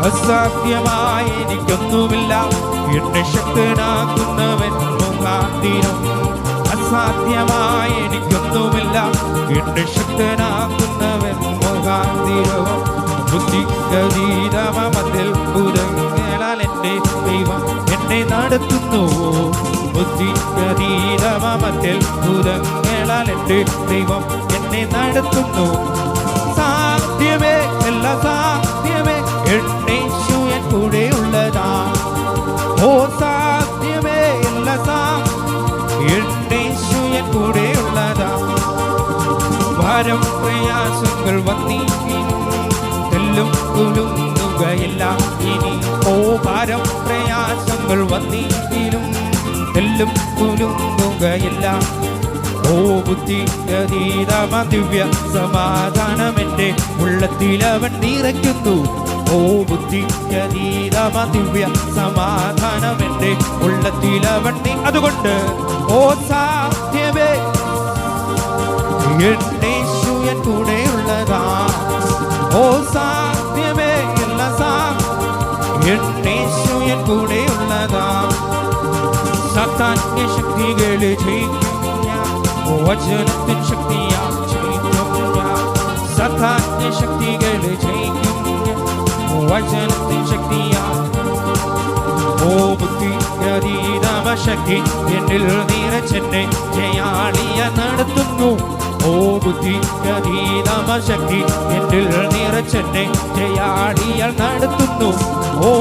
അസാധ്യമായ എനിക്കൊന്നുമില്ല, എന്നെ ശക്തനാക്കുന്നവൻ മുഖാന്തരം. അസാധ്യമായ എനിക്കൊന്നുമില്ല, എന്നെ ശക്തനാക്കുന്നവൻ മുഖാന്തരം. ബുദ്ധിക്കതീതമതിൽ പുരങ്ങളാൽ എൻ്റെ ദൈവം എന്നെ നടത്തുന്നു. ബുദ്ധിക്കതീതമതിൽ പുരങ്ങളാൽ എൻ്റെ ദൈവം എന്നെ നടത്തുന്നു. സാധ്യമേ എല്ലാ സാധ്യമേ എന്നേശു എൻ കൂടെ ഉള്ളതാ. ഓ സാധ്യമേ എല്ലാ എന്നേശു എൻ കൂടെ ഉള്ളതാ. ഭാരം പ്രയാസങ്ങൾ വന്നിരിക്കും, തെല്ലും കുലുങ്ങുകയില്ല ഇനി. ഓ ഭാരം പ്രയാസങ്ങൾ വന്നിരിക്കും, തെല്ലും കുലുങ്ങുകയില്ല. ഓ ബുദ്ധിക്കതീതമ ദിവ്യ സമാധാനം എൻ്റെ ഉള്ളത്തിലവൻ നിറയ്ക്കുന്നു. ഓ ബുദ്ധിക്കതീതമ ദിവ്യ സമാധാനം എൻ്റെ ഉള്ളത്തിലവൻ അതുകൊണ്ട് ഓ സാധ്യമേ എന്നേശു എൻ കൂടെ ഉള്ളതാ. ഓ സാധ്യമേ എല്ലാ എന്നേശു എൻ കൂടെ ഉള്ളതാ. സാത്താന്യ ശക്തികളെ ജയിക്കും ഞാൻ, വചനത്തിൻ ശക്തിയാൽ ജയിക്കും ഞാൻ. സാത്താന്യ ശക്തികളെ ജയിക്കും ഞാൻ, വചനത്തിൻ ശക്തിയാൽ. ഓ ബുദ്ധിക്കതീതമ ശക്തി എന്നിൽ നിറച്ചെന്നെ ജയാളിയ നടത്തുന്നു. ഓ ബുദ്ധിക്കതീതമ ശക്തി എന്നിൽ നിറച്ചെന്നെ ജയാളിയ നടത്തുന്നു. ഓ